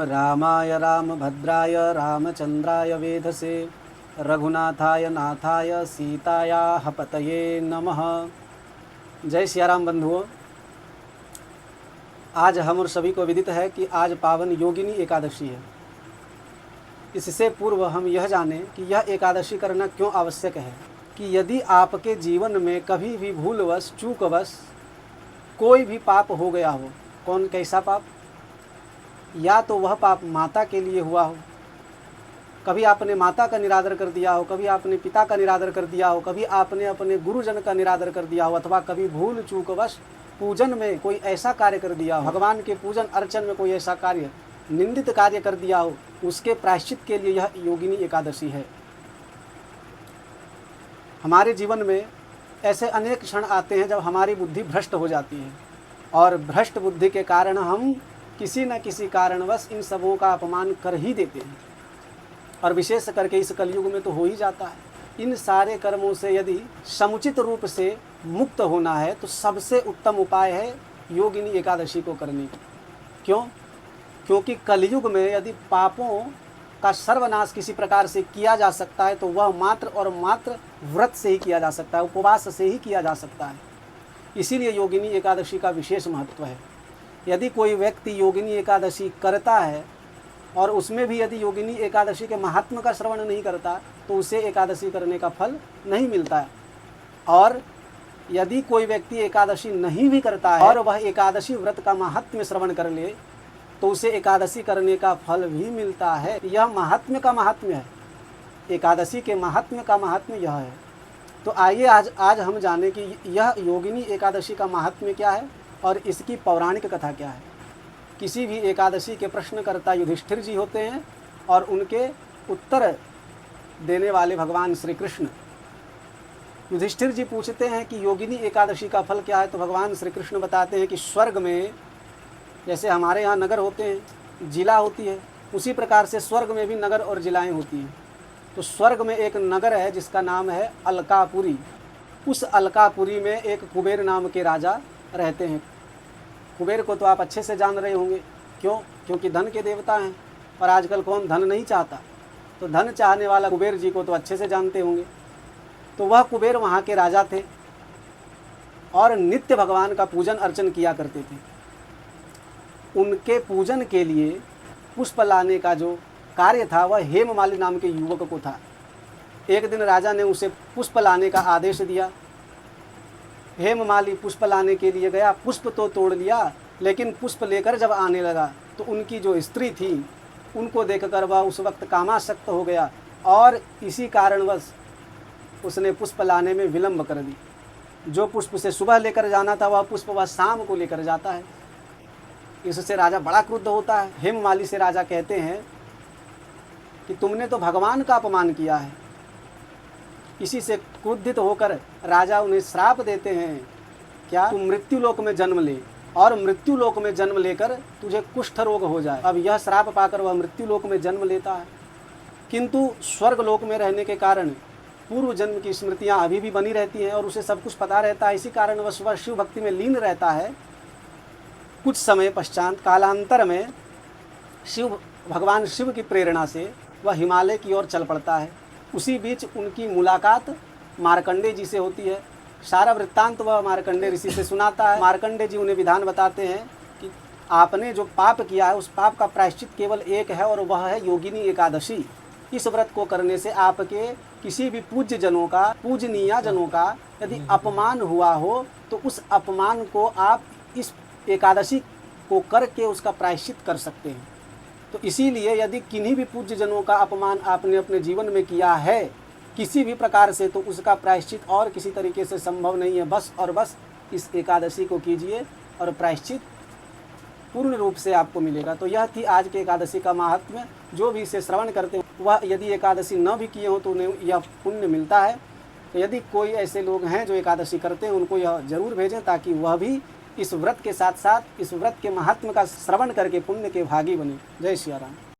रामाय रामभद्राय रामचंद्राय वेधसे रघुनाथाय नाथाय सीतायाः पतये नमः। जय सियाराम बंधुओं। आज हम और सभी को विदित है कि आज पावन योगिनी एकादशी है। इससे पूर्व हम यह जानें कि यह एकादशी करना क्यों आवश्यक है कि यदि आपके जीवन में कभी भी भूलवश चूकवश कोई भी पाप हो गया हो, कौन कैसा पाप, या तो वह पाप माता के लिए हुआ हो, कभी आपने माता का निरादर कर दिया हो, कभी आपने पिता का निरादर कर दिया हो, कभी आपने अपने गुरुजन का निरादर कर दिया हो, अथवा कभी भूल चूकवश पूजन में कोई ऐसा कार्य कर दिया हो, भगवान के पूजन अर्चन में कोई ऐसा कार्य निंदित कार्य कर दिया हो, उसके प्रायश्चित के लिए यह योगिनी एकादशी है। हमारे जीवन में ऐसे अनेक क्षण आते हैं जब हमारी बुद्धि भ्रष्ट हो जाती है और भ्रष्ट बुद्धि के कारण हम किसी न किसी कारणवश इन सबों का अपमान कर ही देते हैं, और विशेष करके इस कलयुग में तो हो ही जाता है। इन सारे कर्मों से यदि समुचित रूप से मुक्त होना है तो सबसे उत्तम उपाय है योगिनी एकादशी को करने की। क्यों? क्योंकि कलयुग में यदि पापों का सर्वनाश किसी प्रकार से किया जा सकता है तो वह मात्र और मात्र व्रत से ही किया जा सकता है, उपवास से ही किया जा सकता है। इसीलिए योगिनी एकादशी का विशेष महत्व है। यदि कोई व्यक्ति योगिनी एकादशी करता है और उसमें भी यदि योगिनी एकादशी के महात्म का श्रवण नहीं करता तो उसे एकादशी करने का फल नहीं मिलता है। और यदि कोई व्यक्ति एकादशी नहीं भी करता है और वह एकादशी व्रत का महात्म्य श्रवण कर ले तो उसे एकादशी करने का फल भी मिलता है। यह महात्म्य का महात्म्य है, एकादशी के महात्म्य का महात्म्य यह है। तो आइए आज हम जानें कि यह योगिनी एकादशी का महात्म्य क्या है और इसकी पौराणिक कथा क्या है। किसी भी एकादशी के प्रश्नकर्ता युधिष्ठिर जी होते हैं और उनके उत्तर देने वाले भगवान श्री कृष्ण। युधिष्ठिर जी पूछते हैं कि योगिनी एकादशी का फल क्या है, तो भगवान श्री कृष्ण बताते हैं कि स्वर्ग में जैसे हमारे यहाँ नगर होते हैं, जिला होती है, उसी प्रकार से स्वर्ग में भी नगर और जिलाएँ होती हैं। तो स्वर्ग में एक नगर है जिसका नाम है अलकापुरी। उस अलकापुरी में एक कुबेर नाम के राजा रहते हैं। कुबेर को तो आप अच्छे से जान रहे होंगे। क्यों? क्योंकि धन के देवता हैं और आजकल कौन धन नहीं चाहता, तो धन चाहने वाला कुबेर जी को तो अच्छे से जानते होंगे। तो वह कुबेर वहाँ के राजा थे और नित्य भगवान का पूजन अर्चन किया करते थे। उनके पूजन के लिए पुष्प लाने का जो कार्य था वह हेममाली नाम के युवक को था। एक दिन राजा ने उसे पुष्प लाने का आदेश दिया। हेममाली पुष्प लाने के लिए गया, पुष्प तो तोड़ लिया, लेकिन पुष्प लेकर जब आने लगा तो उनकी जो स्त्री थी उनको देखकर वह उस वक्त कामासक्त हो गया और इसी कारणवश उसने पुष्प लाने में विलंब कर दी। जो पुष्प से सुबह लेकर जाना था वह पुष्प वह शाम को लेकर जाता है। इससे राजा बड़ा क्रुद्ध होता है। हेममाली से राजा कहते हैं कि तुमने तो भगवान का अपमान किया है। इसी से क्रुद्धित होकर राजा उन्हें श्राप देते हैं, क्या? तुम मृत्यु लोक में जन्म ले और मृत्यु लोक में जन्म लेकर तुझे कुष्ठ रोग हो जाए। अब यह श्राप पाकर वह मृत्यु लोक में जन्म लेता है, किंतु स्वर्ग लोक में रहने के कारण पूर्व जन्म की स्मृतियां अभी भी बनी रहती हैं और उसे सब कुछ पता रहता है। इसी कारण वह शिव भक्ति में लीन रहता है। कुछ समय पश्चात कालांतर में भगवान शिव की प्रेरणा से वह हिमालय की ओर चल पड़ता है। उसी बीच उनकी मुलाकात मार्कंडे जी से होती है। सारा वृत्तांत वह मार्कंडे ऋषि से सुनाता है। मार्कंडे जी उन्हें विधान बताते हैं कि आपने जो पाप किया है उस पाप का प्रायश्चित केवल एक है और वह है योगिनी एकादशी। इस व्रत को करने से आपके किसी भी पूज्य जनों का, पूजनीय जनों का यदि अपमान हुआ हो तो उस अपमान को आप इस एकादशी को करके उसका प्रायश्चित कर सकते हैं। तो इसीलिए यदि किन्हीं भी पूज्य जनों का अपमान आपने अपने जीवन में किया है किसी भी प्रकार से, तो उसका प्रायश्चित और किसी तरीके से संभव नहीं है। बस और बस इस एकादशी को कीजिए और प्रायश्चित पूर्ण रूप से आपको मिलेगा। तो यह थी आज के एकादशी का महात्म्य। जो भी इसे श्रवण करते हैं वह यदि एकादशी न भी किए हों तो उन्हें यह पुण्य मिलता है। तो यदि कोई ऐसे लोग हैं जो एकादशी करते हैं उनको यह जरूर भेजें ताकि वह भी इस व्रत के साथ साथ इस व्रत के महात्म्य का श्रवण करके पुण्य के भागी बने। जय सिया राम।